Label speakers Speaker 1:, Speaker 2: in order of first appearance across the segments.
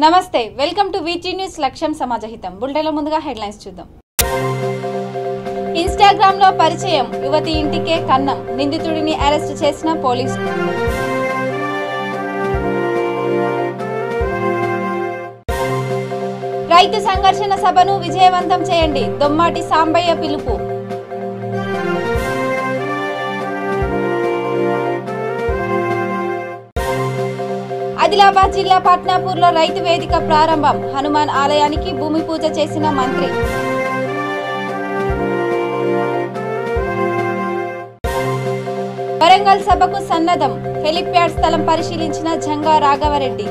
Speaker 1: నమస్తే welcome to వీటీ news లక్ష్యం సమాజహితం బులెటిన్ల ముందుగా హెడ్లైన్స్ చూద్దాం. ఇన్‌స్టాగ్రామ్ లో పరిచయం యువతి ఇంటికే కన్నం నిందితుడిని అరెస్ట్ చేసిన పోలీసులు. రైతు సంఘర్షణ సభను విజయవంతం చేయండి దొమ్మాటి సాంబయ్య పిలుపు. ఆదిలాబాద్ జిల్లా పట్నాపూర్లో రైతు వేదిక ప్రారంభం హనుమాన్ ఆలయానికి భూమి పూజ చేసిన మంత్రి. వరంగల్ సభకు సన్నద్ధం హెలిప్యాడ్ స్థలం పరిశీలించిన జంగా రాఘవరెడ్డి.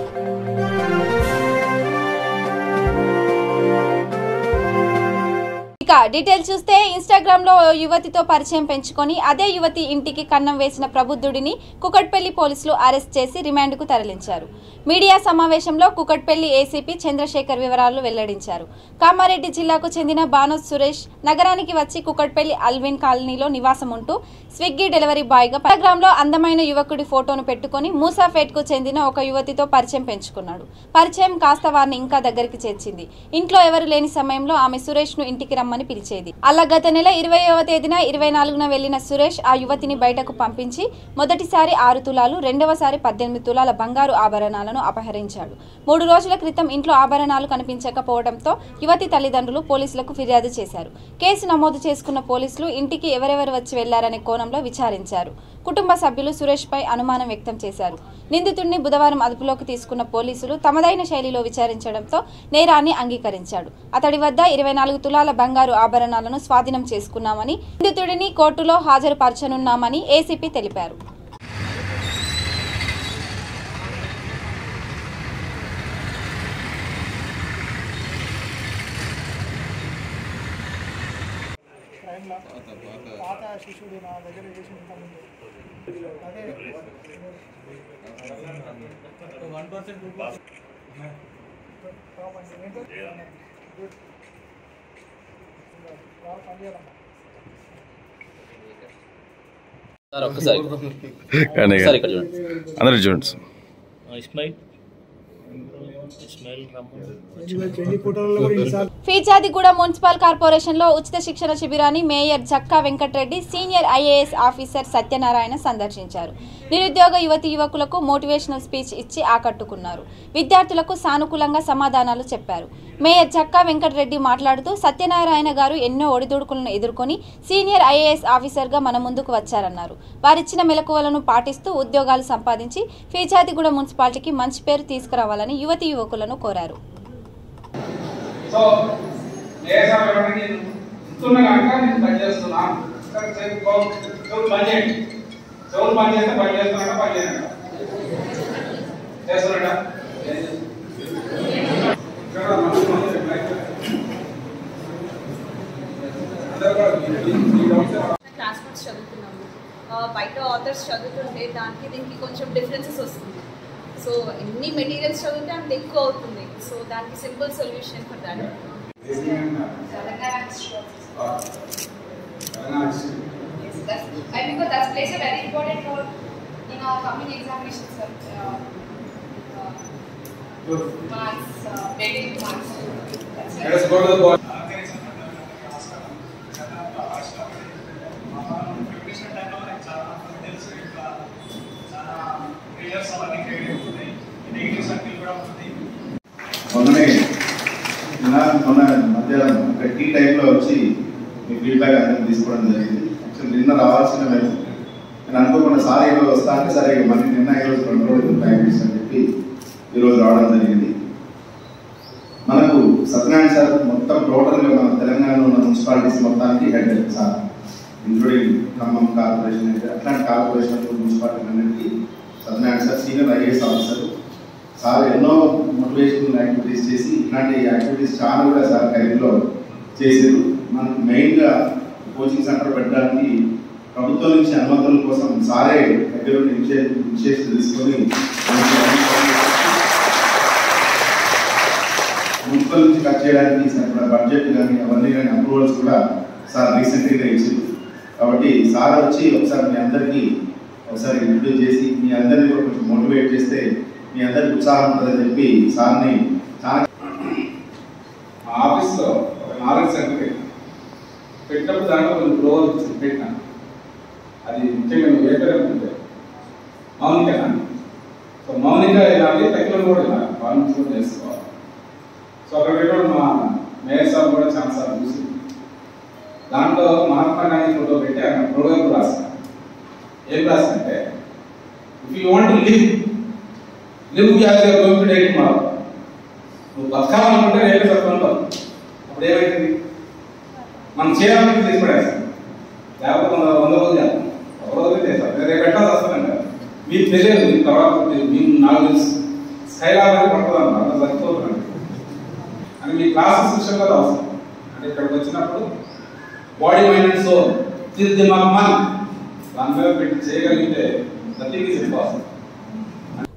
Speaker 1: డీటెయిల్స్ చూస్తే ఇన్‌స్టాగ్రామ్ లో యువతితో పరిచయం పెంచుకొని అదే యువతి ఇంటికి కన్నం వేసిన ప్రబుద్ధుడిని కుకట్పల్లి పోలీసులు అరెస్ట్ చేసి రిమాండ్ కు తరలించారు. మీడియా సమావేశంలో కుకట్పల్లి ఏసీపీ చంద్రశేఖర్ వివరాలు వెల్లడించారు. కామారెడ్డి జిల్లాకు చెందిన బానోత్ సురేష్ నగరానికి వచ్చి కుకట్పల్లి అల్విన్ కాలనీలో నివాసం ఉంటూ స్విగ్గీ డెలివరీ బాయ్ గా ఇన్‌స్టాగ్రామ్ లో అందమైన యువకుడి ఫోటోను పెట్టుకుని మూసాపేట్ కు చెందిన ఒక యువతితో పరిచయం పెంచుకున్నాడు. పరిచయం కాస్త వారిని ఇంకా దగ్గరికి చేర్చింది. ఇంట్లో ఎవరు లేని సమయంలో ఆమె సురేష్ ను ఇంటికి రమ్మని పిలిచేది. అలా గత నెల 20వ తేదీన 24న వెళ్లిన సురేష్ ఆ యువతిని బయటకు పంపించి మొదటిసారి 6 తులాలు రెండవసారి 18 తులాల బంగారు ఆభరణాలను అపహరించాడు. 3 రోజుల క్రితం ఇంట్లో ఆభరణాలు కనిపించకపోవడంతో యువతి తల్లిదండ్రులు పోలీసులకు ఫిర్యాదు చేశారు. కేసు నమోదు చేసుకున్న పోలీసులు ఇంటికి ఎవరెవరు వచ్చి వెళ్లారనే కోణంలో విచారించారు. కుటుంబ సభ్యులు సురేష్ పై అనుమానం వ్యక్తం చేశారు. నిందితుడిని బుధవారం అదుపులోకి తీసుకున్న పోలీసులు తమదైన శైలిలో విచారించడంతో నేరాన్ని అంగీకరించాడు. అతడి వద్ద 24 తులాల బంగారు ఆభరణాలను స్వాధీనం చేసుకున్నామని నిందితుడిని కోర్టులో హాజరుపరచనున్నామని ఏసీపీ తెలిపారు.
Speaker 2: అందరూ చూడండి.
Speaker 1: ఫీజాదిగూడ మున్సిపల్ కార్పొరేషన్ లో ఉచిత శిక్షణ శిబిరాన్ని mayor Jakka Venkata Reddy senior IAS officer Satyanarayana సందర్శించారు. నిరుద్యోగ యువతి యువకులకు మోటివేషనల్ స్పీచ్ ఇచ్చి ఆకట్టుకున్నారు. విద్యార్థులకు సానుకూలంగా సమాధానాలు చెప్పారు. మేయర్ జక్కా వెంకటరెడ్డి మాట్లాడుతూ సత్యనారాయణ గారు ఎన్నో ఒడిదుడుకులను ఎదుర్కొని సీనియర్ ఐఏఎస్ ఆఫీసర్ గా మన ముందుకు వచ్చారన్నారు. వారిచ్చిన మెలకువలను పాటిస్తూ ఉద్యోగాలు సంపాదించి ఫీజాదిగూడ మున్సిపాలిటీకి మంచి పేరు తీసుకురావాలని యువతి యువకులను కోరారు.
Speaker 3: క్లాస్ నోట్స్ చదువుతున్నాము, బయట ఆథర్స్ చదువుతుంటే దానికి దీనికి కొంచెం డిఫరెన్సెస్ వస్తుంది. సో ఎన్ని మెటీరియల్స్ చదివితే అంత ఎక్కువ అవుతుంది. సో దానికి simple solution for that
Speaker 4: because that plays a very important role in our coming examinations, marks, weighted marks. Let us go to the board.
Speaker 5: మొన్న మధ్యాహ్నం ఒక టీ టైంలో వచ్చి మీ ఫీడ్బ్యాక్ అందరినీ తీసుకోవడం జరిగింది. యాక్చువల్లీ నిన్న రావాల్సిన మేము నేను అనుకోకుండా సార్ ఈరోజు వస్తా అంటే సరే మళ్ళీ నిన్న ఈరోజు 2 రోజులు టైం ఇస్తాను చెప్పి ఈరోజు రావడం జరిగింది. మనకు సత్యనారాయణ సార్ మొత్తం టోటల్గా మన తెలంగాణలో ఉన్న మున్సిపాలిటీస్ మొత్తానికి head sir, including Khammam corporation అయితే అట్లాంటి కార్పొరేషన్ మున్సిపాలిటీ అన్నింటికి Satyanarayana sir senior IAS officer. Sir ఎన్నో మోటివేషనల్ యాక్టివిటీస్ చేసి ఇట్లాంటి యాక్టివిటీస్ చాలా కూడా సార్ టైంలో చేశారు. మనకు మెయిన్గా కోచింగ్ సెంటర్ పెట్టడానికి ప్రభుత్వం నుంచి అనుమతుల కోసం సారే దగ్గర ఇనిషియేటివ్ తీసుకొని మున్సిపల్ నుంచి ఖర్చు చేయడానికి బడ్జెట్ కానీ అవన్నీ కానీ అప్రూవల్స్ కూడా సార్ రీసెంట్గా ఇచ్చింది. కాబట్టి సార్ వచ్చి ఒకసారి మీ అందరికీ ఒకసారి ఇంట్రడ్యూస్ చేసి మీ అందరినీ కూడా కొంచెం మోటివేట్ చేస్తే మీ అందరికి ఉత్సాహం ఉంటుందని చెప్పి సార్ని చాలా
Speaker 6: మా ఆఫీస్లో ఒక నాలెడ్జ్ సెంటర్ పెట్టినప్పుడు దాంట్లో కొన్ని ప్రోగ్రామ్స్ పెట్టినా. అది ముఖ్యంగా నువ్వు ఏ పేరు అనుకుంటే మౌనికనా. సో మౌనిక ఇలాంటి తగ్గిన కూడా ఇలా కాన్ఫరెన్స్ కూడా చేసుకోవాలి. సో అక్కడ పెట్టడం మా మేయర్ సార్ కూడా చాలా సార్లు చూసి దాంట్లో మహాత్మా గాంధీ ఫోటో పెట్టి ఆయన ప్రోగ్రామ్ రాస్తాను. ఏం రాస్తానంటే if you want to live as you're going to die tomorrow. నువ్వు బతకాలనుకుంటే రేపే చదువుకుంటావు. అప్పుడు ఏమైతుంది? మనం చేయాలని చేసి పడేస్తాం. లేకపోతే 100 రోజులు చేస్తాం, ఒక రోజు చేస్తాం, రేపు పెట్టాల్సి వస్తుందండి. మీకు తెలియదు, మీకు తర్వాత మీకు నాకు తెలుసు. స్కైలాబ్ అని పడుతుందంట, అంత సరిపోతుందండి అని మీ క్లాసెస్ విషయంలో అవసరం. అంటే ఇక్కడికి వచ్చినప్పుడు బాడీ మైండ్ అండ్ సోల్ దిమాగ్ మన్ దాని మీద పెట్టి చేయగలిగితే నథింగ్ ఈజ్ ఇంపాసిబుల్.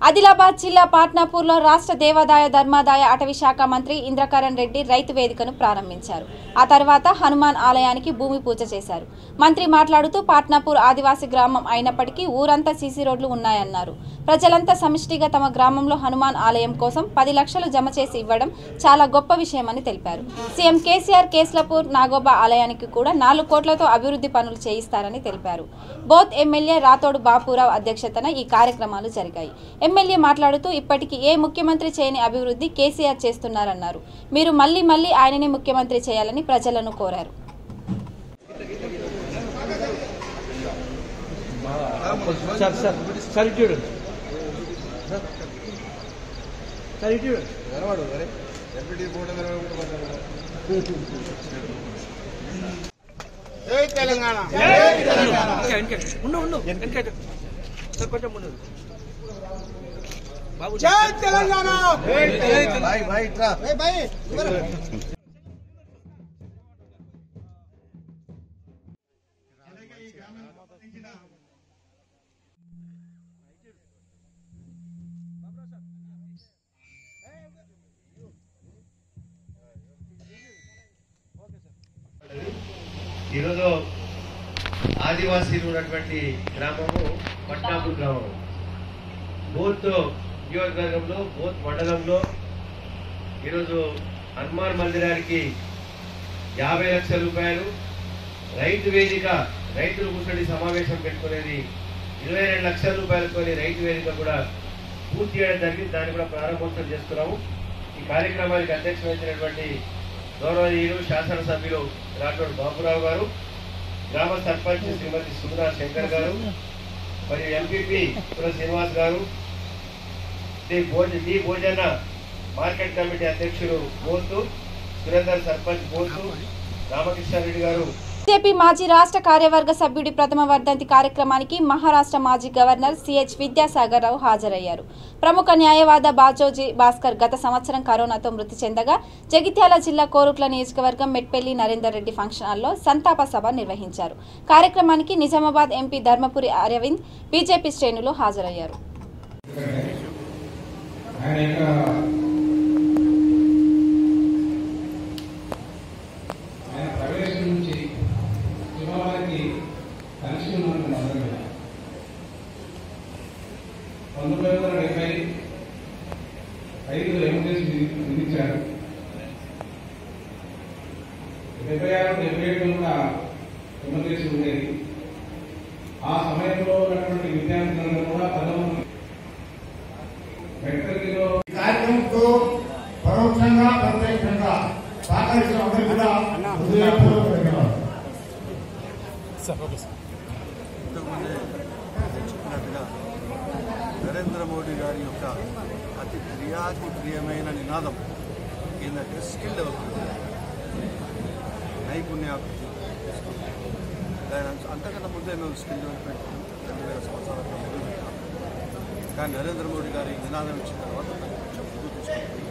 Speaker 1: ఆదిలాబాద్ జిల్లా పాట్నాపూర్లో రాష్ట్ర దేవాదాయ ధర్మాదాయ అటవీ శాఖ మంత్రి ఇంద్రకరణ్ రెడ్డి రైతు వేదికను ప్రారంభించారు. ఆ తర్వాత హనుమాన్ ఆలయానికి భూమి పూజ చేశారు. మంత్రి మాట్లాడుతూ పాట్నాపూర్ ఆదివాసీ గ్రామం అయినప్పటికీ ఊరంతా సీసీ రోడ్లు ఉన్నాయన్నారు. ప్రజలంతా సమిష్టిగా తమ గ్రామంలో హనుమాన్ ఆలయం కోసం 10 లక్షలు జమ చేసి ఇవ్వడం చాలా గొప్ప విషయమని తెలిపారు. సీఎం కేసీఆర్ కేస్లపూర్ నాగోబా ఆలయానికి కూడా 4 కోట్లతో అభివృద్ధి పనులు చేయిస్తారని తెలిపారు. బోత్ ఎమ్మెల్యే రాతోడు బాపురావు అధ్యక్షతన ఈ కార్యక్రమాలు జరిగాయి. ఎమ్మెల్యే మాట్లాడుతూ ఇప్పటికీ ఏ ముఖ్యమంత్రి చేయని అభివృద్ధి కేసీఆర్ చేస్తున్నారన్నారు. మీరు మళ్లీ ఆయననే ముఖ్యమంత్రి చేయాలని ప్రజలను కోరారు.
Speaker 7: జై తెలంగాణ.
Speaker 8: ఈరోజు ఆదివాసీలు ఉన్నటువంటి గ్రామము పట్నాపూర్ గ్రామం. బోత్ నియోజకవర్గంలో బోత్ మండలంలో ఈరోజు హనుమాన్ మందిరానికి 50 లక్షల రూపాయలు, రైతు వేదిక రైతులు కూర్చొని సమావేశం పెట్టుకునేది 22 లక్షల రూపాయలతో రైతు వేదిక కూడా పూర్తి చేయడం జరిగింది. దాన్ని కూడా ప్రారంభోత్సవం చేస్తున్నాము. ఈ కార్యక్రమానికి అధ్యక్షత వహించినటువంటి గౌరవనీయులు శాసనసభ్యులు రాఠోడ్ బాపురావు గారు, గ్రామ సర్పంచ్ శ్రీమతి సుధా శంకర్ గారు, మరియు ఎంపీపీ శ్రీనివాస్ గారు, డి భోజన మార్కెట్ కమిటీ అధ్యక్షులు బోతు, సురేందర్ సర్పంచ్ బోతు, రామకృష్ణారెడ్డి గారు.
Speaker 1: బీజేపీ మాజీ రాష్ట్ర కార్యవర్గ సభ్యుడి ప్రథమ వర్ధంతి కార్యక్రమానికి మహారాష్ట్ర మాజీ గవర్నర్ సిహెచ్ విద్యాసాగర్ రావు హాజరయ్యారు. ప్రముఖ న్యాయవాద బాజోజీ భాస్కర్ గత సంవత్సరం కరోనాతో మృతి చెందగా జగిత్యాల జిల్లా కోరుట్ల నియోజకవర్గం మెట్పల్లి నరేందర్ రెడ్డి ఫంక్షన్ హాల్లో సంతాప సభ నిర్వహించారు. కార్యక్రమానికి నిజామాబాద్ ఎంపీ ధర్మపురి అరవింద్ బీజేపీ శ్రేణులు హాజరయ్యారు.
Speaker 6: విధించారు. 76-77 కూడా ఎమర్జెన్సీ ఉండేది. ఆ సమయంలో ఉన్నటువంటి విద్యార్థులను కూడా
Speaker 7: కార్యక్రమంతో పరోక్షంగా ప్రత్యక్షంగా సహకరించిన అందరికీ కూడా హృదయపూర్వక ధన్యవాదాలు.
Speaker 9: నరేంద్ర మోడీ గారి యొక్క అతి ప్రియమైన నినాదం ఏంటంటే స్కిల్ డెవలప్మెంట్, నైపుణ్యాభివృద్ధి. అంతకన్నా ముందే మేము స్కిల్ డెవలప్మెంట్ 2000 సంవత్సరాల మొదలుపెట్టాం. కానీ నరేంద్ర మోడీ గారి నినాదం ఇచ్చిన తర్వాత కొంచెం ముందు తీసుకుంటుంది.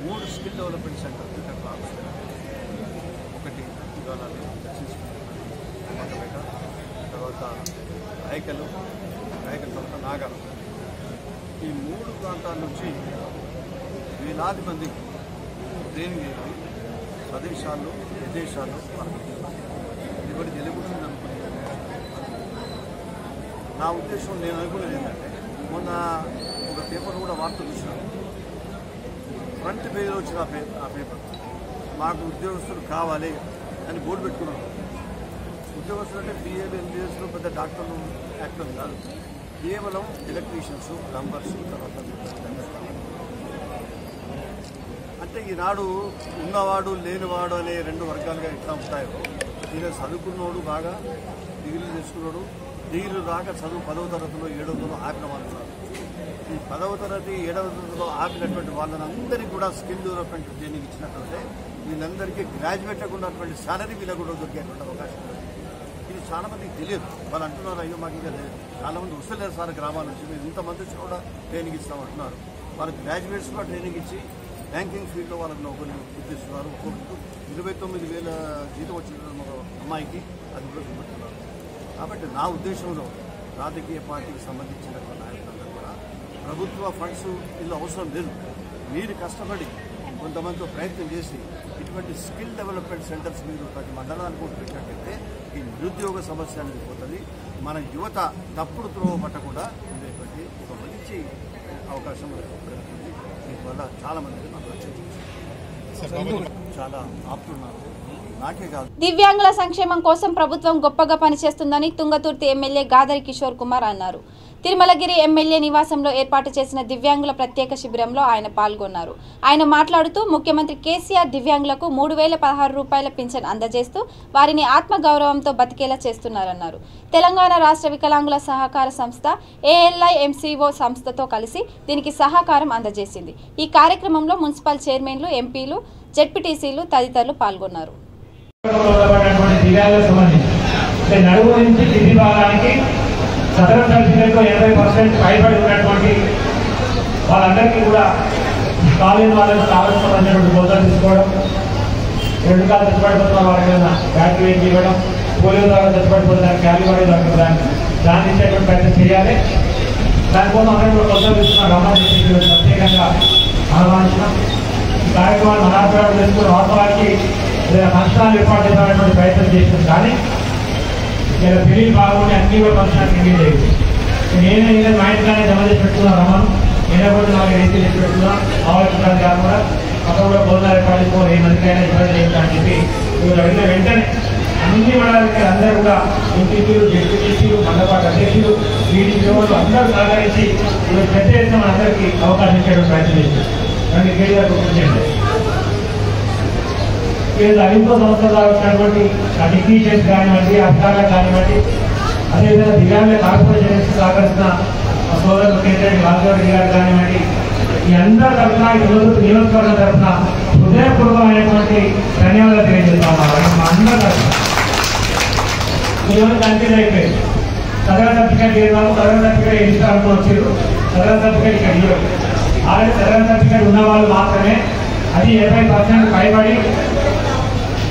Speaker 9: 3 స్కిల్ డెవలప్మెంట్ సెంటర్లు ఇక్కడ ప్రారంభిస్తున్నాం. ఒకటి ఇవాళ దక్షిణ తర్వాత రాయకల్ తర్వాత నాగర్. ఈ 3 ప్రాంతాల నుంచి వేలాది మందికి ట్రైనింగ్ అయ్యి స్వదేశాల్లో విదేశాల్లో ఇవన్నీ తెలుగుతుంది అనుకున్నాను. నా ఉద్దేశం నేను అనుకునేది ఏంటంటే, మొన్న ఒక పేపర్ కూడా వార్త చూసినాను. ఫ్రంట్ పేజీలో వచ్చిన ఆ పేపర్ మాకు ఉద్యోగస్తులు కావాలి అని బోర్డు పెట్టుకున్నాం. ఉద్యోగస్తులు అంటే బిఏలు ఎంబీఎస్లు పెద్ద డాక్టర్లు యాక్టర్లు కాదు, కేవలం ఎలక్ట్రీషియన్స్, ప్లంబర్స్, తర్వాత అంటే ఈనాడు ఉన్నవాడు లేనివాడు అనే రెండు వర్గాలుగా ఎట్లా ఉంటాయో ఈయన చదువుకున్నోడు బాగా డిగ్రీలు చేసుకున్నాడు, డిగ్రీలు రాక చదువు 10వ తరగతిలో 7వ తరగతిలో ఆపిన వాళ్ళు ఉన్నారు. ఈ 10వ తరగతి 7వ తరగతిలో ఆపినటువంటి వాళ్ళందరికీ కూడా స్కిల్ డెవలప్మెంట్ ట్రైనింగ్ ఇచ్చినట్లయితే వీళ్ళందరికీ గ్రాడ్యుయేట్లకు ఉన్నటువంటి శాలరీ వీళ్ళకు కూడా దొరికేటువంటి అవకాశం ఉంది. ఇది చాలా మందికి తెలియదు. వాళ్ళు అంటున్నారు అయ్యో మాకు ఇంకా చాలా మంది వస్తలేరు సార్ గ్రామాల నుంచి, మీరు ఇంతమంది వచ్చి కూడా ట్రైనింగ్ ఇస్తామంటున్నారు. వాళ్ళకి గ్రాడ్యుయేట్స్ కూడా ట్రైనింగ్ ఇచ్చి బ్యాంకింగ్ ఫీల్డ్లో వాళ్ళకి నౌకర్లు ఇప్పిస్తున్నారు. ఒక్కొక్కరు 29,000 జీతం వచ్చిన అమ్మాయికి అది కూడా చూపెడుతున్నారు. కాబట్టి నా ఉద్దేశంలో రాజకీయ పార్టీకి సంబంధించినటువంటి నాయకులందరూ కూడా ప్రభుత్వ ఫండ్స్ ఇల్లు అవసరం లేదు. మీరు కష్టపడి కొంతమందితో ప్రయత్నం చేసి ఇటువంటి స్కిల్ డెవలప్మెంట్ సెంటర్స్ మీరు ప్రతి మండలానికి కూడా పెట్టినట్టయితే ఈ నిరుద్యోగ సమస్య అనేది పోతుంది. మన యువత తప్పుడు త్రోవ పట్టకుండా ఉండేటువంటి ఒక మంచి అవకాశం దొరుకుతుంది. దీనివల్ల చాలా మంది నాకు చాలా ఆపుతున్నారు. నాకే కాదు,
Speaker 1: దివ్యాంగుల సంక్షేమం కోసం ప్రభుత్వం గొప్పగా పనిచేస్తుందని తుంగతుర్తి ఎమ్మెల్యే గాదరి కిషోర్ కుమార్ అన్నారు. తిరుమలగిరి ఎమ్మెల్యే నివాసంలో ఏర్పాటు చేసిన దివ్యాంగుల ప్రత్యేక శిబిరంలో ఆయన పాల్గొన్నారు. ఆయన మాట్లాడుతూ ముఖ్యమంత్రి కేసీఆర్ దివ్యాంగులకు 3,016 రూపాయల పింఛన్ అందజేస్తూ వారిని ఆత్మగౌరవంతో బతికేలా చేస్తున్నారన్నారు. తెలంగాణ రాష్ట్ర వికలాంగుల సహకార సంస్థ ALI MCO సంస్థతో కలిసి దీనికి సహకారం అందజేసింది. ఈ కార్యక్రమంలో మున్సిపల్ చైర్మన్లు, ఎంపీలు, జెడ్పీటీసీలు తదితరులు పాల్గొన్నారు.
Speaker 10: సదరం సర్టిఫికేట్తో 80% పైబడి ఉన్నటువంటి వాళ్ళందరికీ కూడా కాలేని వాళ్ళకి కావాల్సినటువంటి బోధన తీసుకోవడం, 2 కాలు తెచ్చిపడిపోతున్న వాళ్ళకి బ్యాటరీ వేసి ఇవ్వడం, పోలియో ద్వారా తెచ్చిపడిపోతున్న క్యారీ పడేది దాన్ని ఇచ్చేటువంటి ప్రయత్నం చేయాలి. దానికోసం అందరూ కూడా బోధన తీసుకున్న గమనించి ప్రత్యేకంగా ఆహ్వానించడం. ఈ కార్యక్రమాన్ని అనాథాలు చేసుకుని వాస్తవానికి ఫంక్షనాలు ఏర్పాటు చేసేటువంటి ప్రయత్నం చేసినాం. కానీ ఇలా పెళ్లి బాగుండి అన్ని కూడా ఫంక్షన్కి ఎంగేజ్ అయ్యింది. నేనే మా ఇంట్లోనే జమ చేసి పెట్టుకున్నాను. రమ్మను నేనే కూడా నాకు రేసి చేసి పెట్టుకున్నాను. ఆలోచించాలి కాకుండా అక్కడ కూడా భోజనాలు ఏర్పాటు 10 మందికైనా ఇబ్బంది చేయించా అని చెప్పి మీరు అడిగిన వెంటనే అన్ని మండలాలకి అందరూ కూడా ఎంపీలు, జెడ్పీటీసీలు, మండపాటి అధ్యక్షులు, టీడీపీ అందరూ సహకరించి పెద్ద ఎత్తున అందరికీ అవకాశం ఇచ్చేటువంటి ప్రయత్నం చేశారు. దాన్ని కేటీఆర్ గుర్తించండి. అధిక సంస్థలు వచ్చినటువంటి టెక్నీషియన్స్ కానివ్వండి, అధికారులకు కానివ్వండి, అదేవిధంగా దివ్యాంగుల కార్పొరేషన్ సహకరిస్తున్న సోదరులు కేంద్ర రాజారెడ్డి గారు కానివ్వండి, ఈ అందరి తరఫున నియోజకవర్గం తరఫున హృదయపూర్వకమైనటువంటి ధన్యవాదాలు తెలియజేస్తా ఉన్నారు. మా అందరి తరఫున ఈరోజు కన్ఫ్యూజ్ అయిపోయింది. సదరణ సర్టిఫికేట్ ఏదో సదరణ సర్టిఫికేట్ ఇన్స్టాల్తో వచ్చారు. సదరణ సర్టిఫికేట్ ఇక్కడ ఇవ్వరు. ఆల్రెడీ సదరణ సర్టిఫికేట్ ఉన్న వాళ్ళు మాత్రమే, అది 80% పైబడి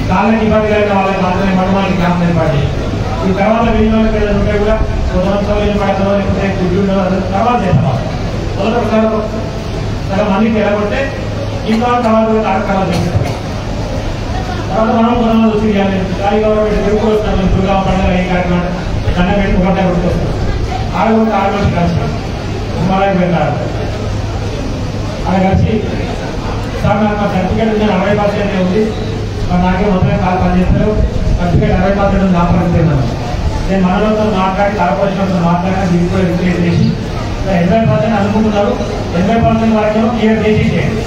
Speaker 10: కాళ్ళకి ఇబ్బంది కలిగిన వాళ్ళకి మాత్రమే మఠమానికి క్యాంప్ ఏర్పాటు. ఈ తర్వాత వీళ్ళు ఉంటే కూడా సౌకర్యం పడతారో లేకపోతే గుడ్డు తర్వాత చేస్తాం. మొదట సగం మందికి ఎలాగొంటే ఇంకా తర్వాత కార్యక్రమాలు చేస్తాం. తర్వాత మనం కొనలు వచ్చి దాని గవర్నమెంట్ తిరుగుకొస్తున్నాం. దుర్గా పండుగ ఏ కార్యక్రమం దండ పెట్టి ఒకటే గుర్తుకొస్తాం. ఆడ కూడా 6 మంది కలిసి హిమాలయం వెళ్ళారు. అలా కలిసి సార్ నాకు మా సర్టిఫికేట్ ఉంది 40% ఉంది, మరి నాకే మొత్తమే కాలు పనిచేస్తారు, సర్టిఫికేట్ 60% ఉంది ఆపరిస్తున్నాను. నేను మనలో మాట్లాడి కార్పొరేషన్తో మాట్లాడినా దీనికి కూడా రిక్రియేట్ చేసి 80% అనుకుంటున్నారు. 80% వరకు క్లియర్ చేసి చేయండి.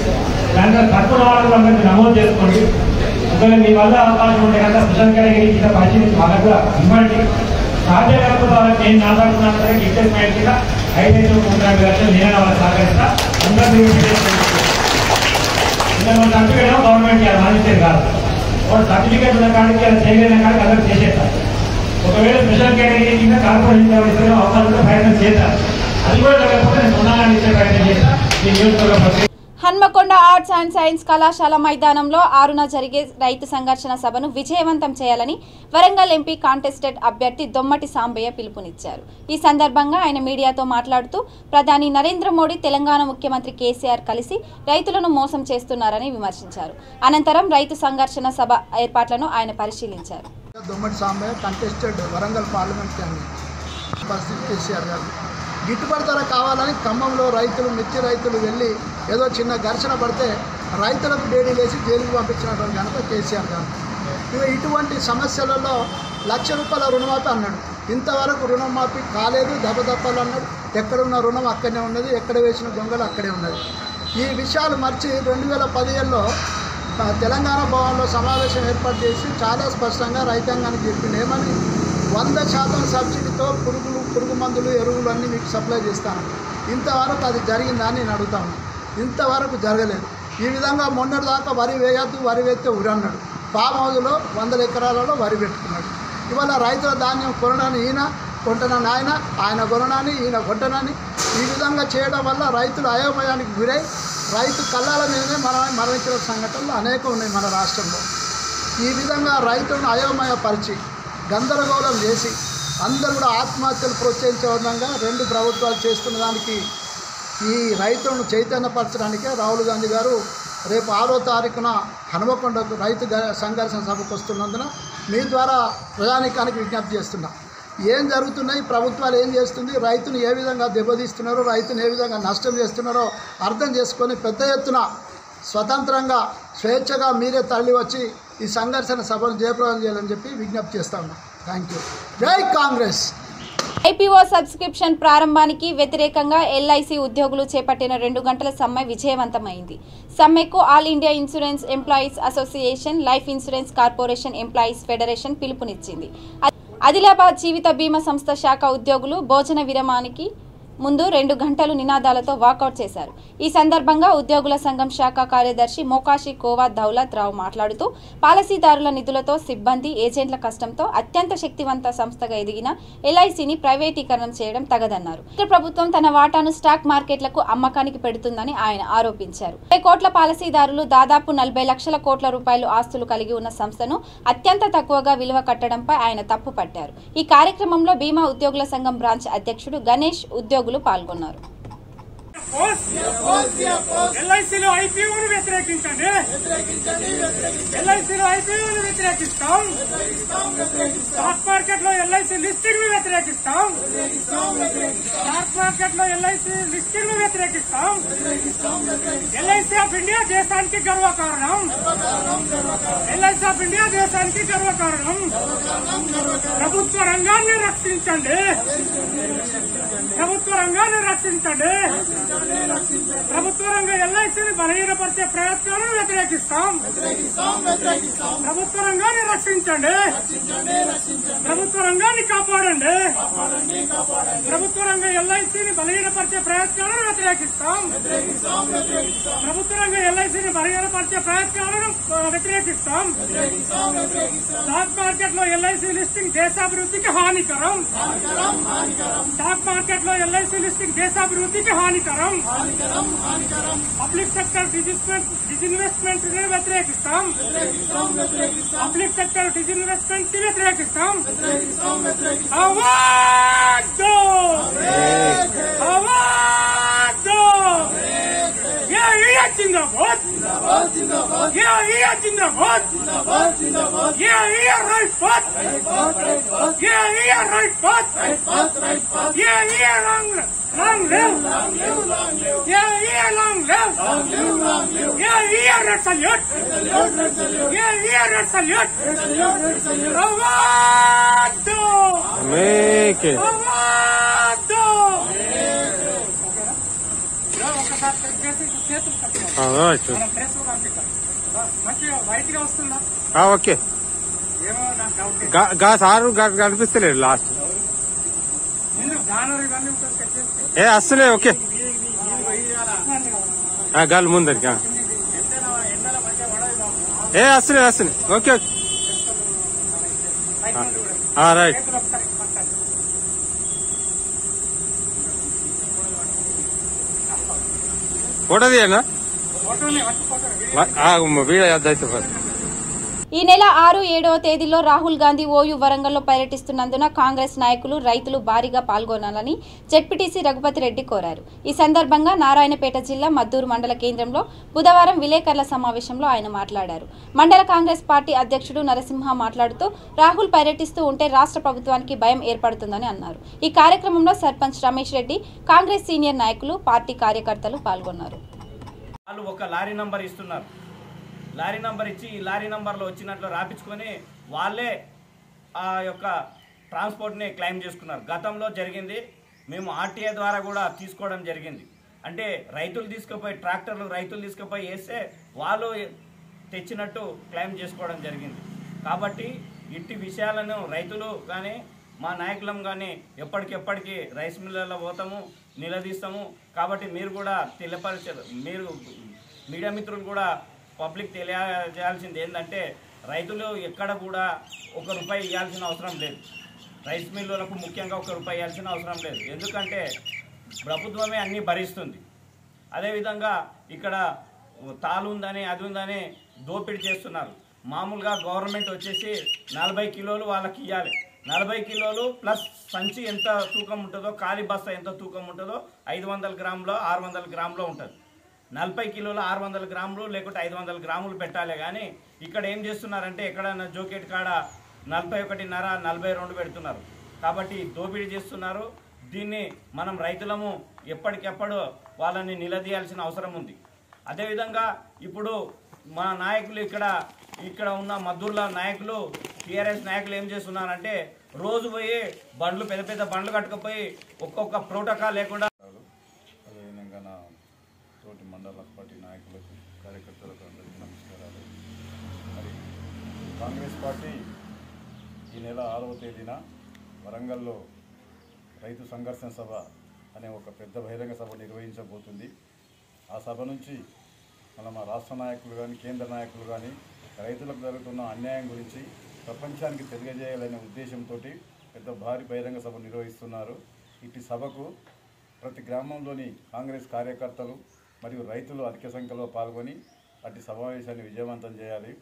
Speaker 10: దాంట్లో తక్కువ వాళ్ళకు అందరికీ నమోదు చేసుకోండి. ఒకవేళ మీ వల్ల అవకాశం ఉంటే కనుక స్పెషల్ కేటగిరీ కింద పరిశీలించి వాళ్ళకు కూడా ఇవ్వండి. సాధ్య కాకపోతే వాళ్ళకి నేను మాట్లాడుతున్నాను సరే ఇన్వెస్ట్మెంట్ కింద 5-32 లక్షలు నేను వాళ్ళకి సహకరిస్తా. అందరూ సర్టిఫికేట్ గవర్నమెంట్ మానించేది కాదు. వాడు సర్టిఫికేట్ ఉన్న కాడికి అది చేయలేని కాడికి అందరూ చేసేస్తారు. ఒకవేళ స్పెషల్ కేటగిరీ కింద కార్పొరేషన్ ఇస్తే అవకాశంలో ప్రయత్నం చేస్తారు. అది కూడా లేకపోతే నేను సొంతంగా ఇచ్చే ప్రయత్నం చేస్తాను. ఈ నియోజకవర్గం
Speaker 1: హన్మకొండ ఆర్ట్స్ అండ్ సైన్స్ కళాశాల మైదానంలో 6న జరిగే రైతు సంఘర్షణ సభను విజయవంతం చేయాలని వరంగల్ ఎంపీ కాంటెస్టెడ్ అభ్యర్థి దొమ్మటి సాంబయ్య పిలుపునిచ్చారు. ఈ సందర్భంగా ఆయన మీడియాతో మాట్లాడుతూ ప్రధాని నరేంద్ర మోడీ తెలంగాణ ముఖ్యమంత్రి కేసీఆర్ కలిసి రైతులను మోసం చేస్తున్నారని విమర్శించారు. అనంతరం రైతు సంఘర్షణ సభ ఏర్పాట్లను ఆయన పరిశీలించారు.
Speaker 11: దొమ్మటి సాంబయ్య కంటెస్టెడ్ వరంగల్ పార్లమెంట్ పరిస్థితి కేసీఆర్ గారు గిట్టుబాటు ధర కావాలని ఖమ్మంలో రైతులు, మిర్చి రైతులు వెళ్ళి ఏదో చిన్న ఘర్షణ పడితే రైతులకు బేడీ వేసి జైలుకు పంపించినటువంటి కనుక కేసీఆర్ గారు. ఇటువంటి సమస్యలలో ₹1,00,000 రుణమాఫీ అన్నాడు. ఇంతవరకు రుణమాఫీ కాలేదు. దెబ్బలు అన్నాడు. ఎక్కడున్న రుణం అక్కడనే ఉన్నది, ఎక్కడ వేసిన దొంగలు అక్కడే ఉన్నది. ఈ విషయాలు మర్చి 2015లో తెలంగాణ భవన్లో సమావేశం ఏర్పాటు చేసి చాలా స్పష్టంగా రైతాంగానికి చెప్పింది ఏమని, 100% సబ్సిడీతో పురుగు మందులు ఎరువులు అన్నీ మీకు సప్లై చేస్తాను. ఇంతవరకు అది జరిగిందా అని నేను అడుగుతాను. ఇంతవరకు జరగలేదు. ఈ విధంగా మొన్నటిదాకా వరి వేయద్దు, వరి వేస్తే ఉరన్నాడు. ఫామ్ హౌస్లో 100 ఎకరాలలో వరి పెట్టుకున్నాడు. ఇవాళ రైతుల ధాన్యం కొనడాన్ని ఈయన కొంటనని ఆయన కొనడాన్ని ఈయన కొంటనని ఈ విధంగా చేయడం వల్ల రైతులు అయోమయానికి గురై రైతు కళ్ళాల మీదనే మరణించిన సంఘటనలు అనేకం ఉన్నాయి మన రాష్ట్రంలో. ఈ విధంగా రైతులను అయోమయపరిచి గందరగోళం చేసి అందరూ కూడా ఆత్మహత్యలు ప్రోత్సహించే విధంగా 2 ప్రభుత్వాలు చేస్తున్న దానికి ఈ రైతులను చైతన్యపరచడానికే రాహుల్ గాంధీ గారు రేపు 6వ తారీఖున హనుమకొండకు రైతు సంఘర్షణ సభకు వస్తున్నందున మీ ద్వారా ప్రజానీకానికి విజ్ఞప్తి చేస్తున్నా. ఏం జరుగుతున్నాయి, ప్రభుత్వాలు ఏం చేస్తుంది, రైతును ఏ విధంగా దెబ్బతీస్తున్నారో, రైతును ఏ విధంగా నష్టం చేస్తున్నారో అర్థం చేసుకొని పెద్ద ఎత్తున స్వతంత్రంగా స్వేచ్ఛగా మీరే తరలి వచ్చి ఈ సంఘర్షణ సభను జయప్రదం చేయాలని చెప్పి విజ్ఞప్తి చేస్తా ఉన్నాం. Thank you. జై కాంగ్రెస్.
Speaker 1: ఐపీఓ సబ్స్క్రిప్షన్ ప్రారంభానికి వ్యతిరేకంగా ఎల్ఐసి ఉద్యోగులు చేపట్టిన 2 గంటల సమ్మె విజయవంతమైంది. సమ్మెకు all India insurance employees association, life insurance corporation employees federation పిలుపునిచ్చింది. ఆదిలాబాద్ జీవిత బీమా సంస్థ శాఖ ఉద్యోగులు భోజన విరామానికి ముందు 2 గంటలు నినాదాలతో వాకౌట్ చేశారు. ఈ సందర్భంగా ఉద్యోగుల సంఘం శాఖ కార్యదర్శి మోకాషి కోవా దౌలత్ రావు మాట్లాడుతూ పాలసీదారుల నిధులతో సిబ్బంది ఏజెంట్ల కష్టంతో అత్యంత శక్తివంత సంస్థగా ఎదిగిన ఎల్ఐసిని ప్రైవేటీకరణం చేయడం తగదన్నారు. ప్రభుత్వం తన వాటాను స్టాక్ మార్కెట్లకు అమ్మకానికి పెడుతుందని ఆయన ఆరోపించారు. 20 కోట్ల పాలసీదారులు దాదాపు 40 లక్షల కోట్ల రూపాయలు ఆస్తులు కలిగి ఉన్న సంస్థను అత్యంత తక్కువగా విలువ కట్టడంపై ఆయన తప్పుపట్టారు. ఈ కార్యక్రమంలో బీమా ఉద్యోగుల సంఘం బ్రాంచ్ అధ్యక్షుడు గణేష్ ఉద్యోగులు పాల్గొన్నారు.
Speaker 10: ఎల్ఐసిలో ఐపీఓను వ్యతిరేకించండి. ఎల్ఐసిలో ఐపీఓను వ్యతిరేకిస్తాం. స్టాక్ మార్కెట్ లో ఎల్ఐసి లిస్టింగ్ ను వ్యతిరేకిస్తాం. స్టాక్ మార్కెట్ లో ఎల్ఐసి లిస్టింగ్ ను వ్యతిరేకిస్తాం. ఎల్ఐసి ఆఫ్ ఇండియా దేశానికి గర్వకారణం. ఎల్ఐసి ఆఫ్ ఇండియా దేశానికి గర్వకారణం. ప్రభుత్వ రంగాన్ని రక్షించండి. ప్రభుత్వ రంగాన్ని రక్షించండి. ప్రభుత్వ రంగ ఎల్ఐసిని బలహీనపరిచే ప్రయత్నాలను వ్యతిరేకిస్తాం. ప్రభుత్వ రంగాన్ని రక్షించండి. ప్రభుత్వ రంగాన్ని కాపాడండి. ప్రభుత్వ రంగ ఎల్ఐసిని బలహీనపరిచే ప్రయత్నాలను వ్యతిరేకిస్తాం. ప్రభుత్వ రంగ ఎల్ఐసిని బలహీనపరిచే ప్రయత్నాలను వ్యతిరేకిస్తాం. స్టాక్ మార్కెట్ లో ఎల్ఐసి లిస్టింగ్ దేశాభివృద్ధికి హానికరం. స్టాక్ మార్కెట్ లో ఎల్ఐసి లిస్టింగ్ దేశాభివృద్ధికి హానికరం. పబ్లిక్ సెక్టర్ డిజిన్వెస్ట్మెంట్ వ్యతిరేకిస్తాం. పబ్లిక్ సెక్టర్ డిజిన్వెస్ట్మెంట్ వ్యతిరేకిస్తాం. అవార్డు అవార్డు జిందాబాద్ జిందాబాద్ right path right path long live long live red salute red salute avado make it avado white గా వస్తుందా? ఓకే. సారు కనిపిస్తలేదు లాస్ట్ ఏ అస్సలే. ఓకే గాలి ముందరికి ఏ అస్సలే అస్సలే. Okay okay right. ఫోటో తీయనా? వీడియో అయితే
Speaker 1: ఈ నెల 6, 7వ తేదీలో రాహుల్ గాంధీ ఓయూ వరంగల్లో పర్యటిస్తున్నందున కాంగ్రెస్ నాయకులు, రైతులు భారీగా పాల్గొనాలని జెడ్పీటీసీ రఘుపతి రెడ్డి కోరారు. ఈ సందర్భంగా నారాయణపేట జిల్లా మద్దూరు మండల కేంద్రంలో బుధవారం విలేకరుల సమావేశంలో ఆయన మాట్లాడారు. మండల కాంగ్రెస్ పార్టీ అధ్యక్షుడు నరసింహ మాట్లాడుతూ రాహుల్ పర్యటిస్తూ ఉంటే రాష్ట్ర ప్రభుత్వానికి భయం ఏర్పడుతుందని అన్నారు. ఈ కార్యక్రమంలో సర్పంచ్ రమేష్ రెడ్డి, కాంగ్రెస్ సీనియర్ నాయకులు, పార్టీ కార్యకర్తలు పాల్గొన్నారు.
Speaker 12: వాళ్ళు ఒక లారీ నంబర్ ఇస్తున్నారు. లారీ నంబర్ ఇచ్చి ఈ లారీ నంబర్లో వచ్చినట్లు రాపించుకొని వాళ్ళే ఆ యొక్క ట్రాన్స్పోర్ట్ని క్లెయిమ్ చేసుకున్నారు. గతంలో జరిగింది, మేము ఆర్టీఏ ద్వారా కూడా తీసుకోవడం జరిగింది. అంటే రైతులు తీసుకుపోయి ట్రాక్టర్లు రైతులు తీసుకుపోయి వేస్తే వాళ్ళు తెచ్చినట్టు క్లెయిమ్ చేసుకోవడం జరిగింది. కాబట్టి ఇట్టి విషయాలను రైతులు కానీ మా నాయకులం కానీ ఎప్పటికెప్పటికీ రైస్ మిల్లులలో పోతాము, నిలదీస్తాము. కాబట్టి మీరు కూడా మీరు మీడియా మిత్రులు కూడా పబ్లిక్ తెలియజేయాల్సింది ఏంటంటే రైతులు ఎక్కడ కూడా ₹1 ఇవ్వాల్సిన అవసరం లేదు. రైస్ మిల్లులకు ముఖ్యంగా ₹1 ఇవ్వాల్సిన అవసరం లేదు. ఎందుకంటే ప్రభుత్వమే అన్నీ భరిస్తుంది. అదేవిధంగా ఇక్కడ తాలు ఉందని అది ఉందని దోపిడీ చేస్తున్నారు. మామూలుగా గవర్నమెంట్ వచ్చేసి 40 కిలోలు వాళ్ళకి ఇవ్వాలి. 40 కిలోలు ప్లస్ సంచి ఎంత తూకం ఉంటుందో, ఖాళీ బస్తా ఎంత తూకం ఉంటుందో 500 గ్రాములో 600 గ్రాములో ఉంటుంది. 40 కిలోలు 600 గ్రాములు లేకుంటే 500 గ్రాములు పెట్టాలి. కానీ ఇక్కడ ఏం చేస్తున్నారంటే ఎక్కడైనా జోకెట్ కాడ 41.5 42 పెడుతున్నారు. కాబట్టి దోపిడీ చేస్తున్నారు. దీన్ని మనం రైతులము ఎప్పటికెప్పుడు వాళ్ళని నిలదీయాల్సిన అవసరం ఉంది. అదేవిధంగా ఇప్పుడు మా నాయకులు ఇక్కడ ఉన్న మద్దూర్ల నాయకులు టీఆర్ఎస్ నాయకులు ఏం చేస్తున్నారంటే రోజు పోయి బండ్లు పెద్ద పెద్ద బండ్లు కట్టుకుపోయి ఒక్కొక్క ప్రోటోకాల్ లేకుండా.
Speaker 13: అదేవిధంగా నా తోటి మండల పార్టీ నాయకులకు కార్యకర్తలకు అందరికీ నమస్కారాలు. మరి కాంగ్రెస్ పార్టీ ఈ నెల 6వ తేదీన వరంగల్లో రైతు సంఘర్షణ సభ అనే ఒక పెద్ద బహిరంగ సభ నిర్వహించబోతుంది. ఆ సభ నుంచి మా రాష్ట్ర నాయకులు కానీ కేంద్ర నాయకులు కానీ రైతులకు జరుగుతున్న అన్యాయం గురించి ప్రపంచానికి తెలియజేయాలనే ఉద్దేశంతో పెద్ద భారీ బహిరంగ సభ నిర్వహిస్తున్నారు. ఇటు సభకు ప్రతి గ్రామంలోని కాంగ్రెస్ కార్యకర్తలు మరియు రైతులు అధిక సంఖ్యలో పాల్గొని అటు సమావేశాన్ని విజయవంతం చేయాలి.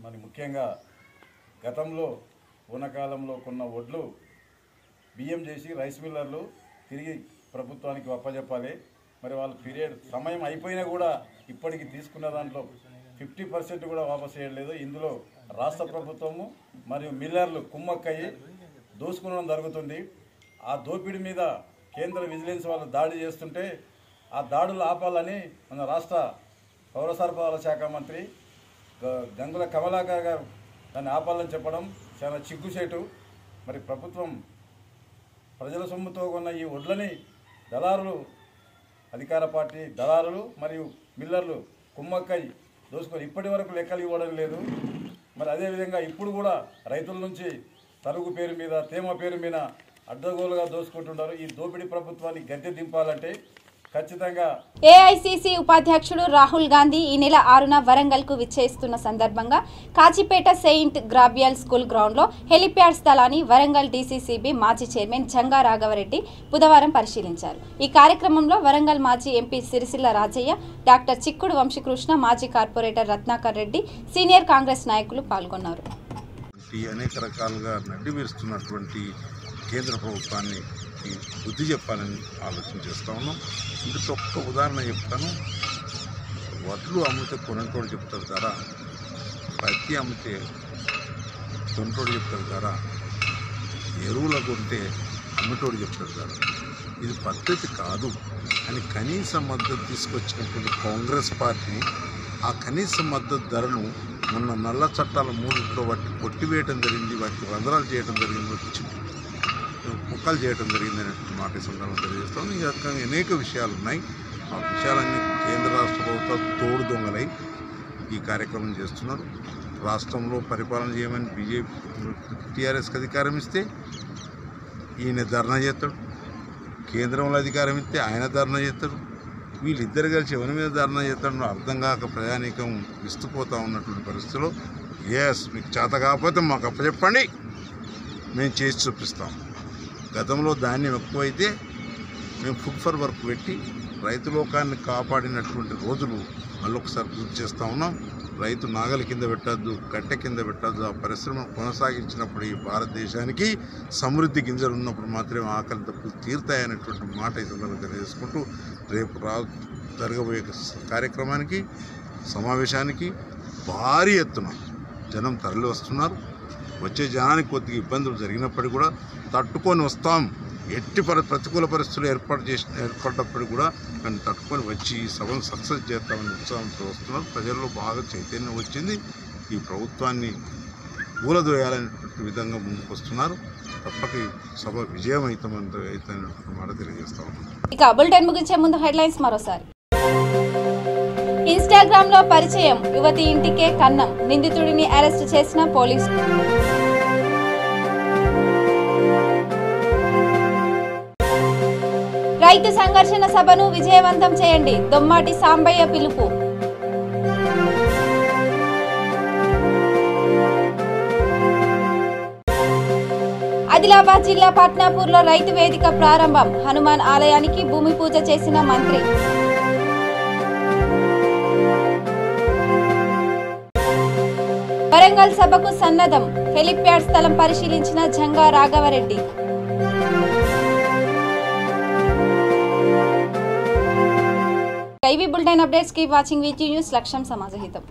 Speaker 13: మరి ముఖ్యంగా గతంలో పూనకాలంలో కొన్న వడ్లు బియ్యం చేసి రైస్ మిల్లర్లు తిరిగి ప్రభుత్వానికి అప్పజెప్పాలి. మరి వాళ్ళ పీరియడ్ సమయం అయిపోయినా కూడా ఇప్పటికి తీసుకున్న దాంట్లో 50% కూడా వాపసు చేయలేదు. ఇందులో రాష్ట్ర ప్రభుత్వము మరియు మిల్లర్లు కుమ్మక్కయ్యి దోసుకునడం జరుగుతుంది. ఆ దోపిడీ మీద కేంద్ర విజిలెన్స్ వాళ్ళు దాడి చేస్తుంటే ఆ దాడులు ఆపాలని మన రాష్ట్ర పౌర సరఫరాల శాఖ మంత్రి గంగుల కమలాకర్ గారు దాన్ని ఆపాలని చెప్పడం చాలా చిగ్గుచేటు. మరి ప్రభుత్వం ప్రజల సొమ్ముతో ఉన్న ఈ వడ్లని దళారులు, అధికార పార్టీ దళారులు మరియు మిల్లర్లు కుమ్మక్కై దోసుకొని ఇప్పటి వరకు లెక్కలు ఇవ్వడం లేదు. మరి అదేవిధంగా ఇప్పుడు కూడా రైతుల నుంచి తరుగు పేరు మీద తేమ పేరు మీద అడ్డగోలుగా దోసుకుంటున్నారు. ఈ దోపిడీ ప్రభుత్వాన్ని గద్దె దింపాలంటే ఖచ్చితంగా
Speaker 1: ఏఐసీసీ ఉపాధ్యక్షుడు రాహుల్ గాంధీ ఈ నెల 6న వరంగల్కు విచ్చేస్తున్న సందర్భంగా కాచిపేట సెయింట్ గ్రాబియల్ స్కూల్ గ్రౌండ్లో హెలిప్యాడ్ స్థలాన్ని వరంగల్ డీసీసీబీ మాజీ చైర్మన్ జంగా రాఘవరెడ్డి బుధవారం పరిశీలించారు. ఈ కార్యక్రమంలో వరంగల్ మాజీ ఎంపీ సిరిసిల్ల రాజయ్య, డాక్టర్ చిక్కుడు వంశీకృష్ణ, మాజీ కార్పొరేటర్ రత్నాకర్ రెడ్డి, సీనియర్ కాంగ్రెస్ నాయకులు పాల్గొన్నారు.
Speaker 13: అనేక రకాలుగా నడ్డివిరుస్తున్నటువంటి కేంద్ర ప్రభుత్వాన్ని బుద్ధి చెప్పాలని ఆలోచన చేస్తూ ఉన్నాం. ఇందుకు ఒక్క ఉదాహరణ చెప్తాను. వడ్లు అమ్మితే కొనంటోడు చెప్తారు ధర, పత్తి అమ్మితే కొనంటోడు చెప్తారు ధర, ఎరువుల కొంటే అమ్మటోడు చెప్తారు ధర. ఇది పద్ధతి కాదు అని కనీస మద్దతు తీసుకొచ్చినటువంటి కాంగ్రెస్ పార్టీ ఆ కనీస మద్దతు ధరను మొన్న నల్ల చట్టాల 3 వాటిని కొట్టివేయడం జరిగింది, వాటికి రంధ్రాలు చేయడం జరిగింది, ముక్కలు చేయడం జరిగింది అనేటువంటి మాట సందర్భంగా తెలియజేస్తాం. ఈ రకంగా అనేక విషయాలు ఉన్నాయి. ఆ విషయాలన్నీ కేంద్ర రాష్ట్ర ప్రభుత్వాలు తోడు దొంగలై ఈ కార్యక్రమం చేస్తున్నారు. రాష్ట్రంలో పరిపాలన చేయమని బీజేపీ టీఆర్ఎస్కి అధికారం ఇస్తే ఈయన ధర్నా చేస్తాడు, కేంద్రంలో అధికారం ఇస్తే ఆయన ధర్నా చేస్తాడు. వీళ్ళిద్దరు కలిసి ఎవరి మీద ధర్నా చేస్తాడో అర్థం కాక ప్రయాణికం విస్తుపోతూ ఉన్నటువంటి పరిస్థితుల్లో మీకు చేత కాకపోతే మాకు అప్పచెప్పండి, మేము చేసి చూపిస్తాం. గతంలో ధాన్యం ఎక్కువైతే మేము ఫుడ్ ఫర్ వర్క్ పెట్టి రైతు లోకాన్ని కాపాడినటువంటి రోజులు మళ్ళొకసారి గుర్తు చేస్తూ ఉన్నాం. రైతు నాగలి కింద పెట్టద్దు, కట్టె కింద పెట్టద్దు. ఆ పరిశ్రమ కొనసాగించినప్పుడు ఈ భారతదేశానికి సమృద్ధి గింజలు ఉన్నప్పుడు మాత్రమే ఆకలి తప్పులు తీరుతాయనేటువంటి మాట ఈ సందర్భంగా తెలియజేసుకుంటూ రేపు జరగబోయే కార్యక్రమానికి సమావేశానికి భారీ ఎత్తున జనం తరలి వస్తున్నారు. వచ్చే జనానికి కొద్దిగా ఇబ్బందులు జరిగినప్పటికీ కూడా తట్టుకొని వస్తాం.
Speaker 14: ఎట్టి ప్రతికూల పరిస్థితులు ఏర్పడ్డప్పుడు కూడా దాన్ని తట్టుకొని వచ్చి ఈ సభను సక్సెస్ చేస్తామని ఉత్సాహంతో వస్తున్నారు. ప్రజల్లో బాగా చైతన్యం వచ్చింది. ఈ ప్రభుత్వాన్ని కూలదోయాలనేటువంటి విధంగా ముందుకు వస్తున్నారు. తప్పక సభ విజయం అవుతామన్నటువంటి మాట తెలియజేస్తా ఉన్నాం.
Speaker 1: ఇక బులెటిన్ ముగించే ముందు హెడ్లైన్స్ మరోసారి. ఇన్స్టాగ్రామ్ లో పరిచయం, యువతి ఇంటికే కన్నం, నిందితుడిని అరెస్ట్ చేసిన పోలీసులు. రైతు సంఘర్షణ సభను విజయవంతం చేయండి, దొమ్మాటి సాంబయ్య పిలుపు. ఆదిలాబాద్ జిల్లా పట్నాపూర్లో రైతు వేదిక ప్రారంభం, హనుమాన్ ఆలయానికి భూమి పూజ చేసిన మంత్రి. వరంగల్ సభకు సన్నద్ధం, హెలిప్యాడ్ స్థలం పరిశీలించిన Janga Raghava Reddy. IV bulletin updates, keep watching VT news. లక్ష్యం సమాజహితం.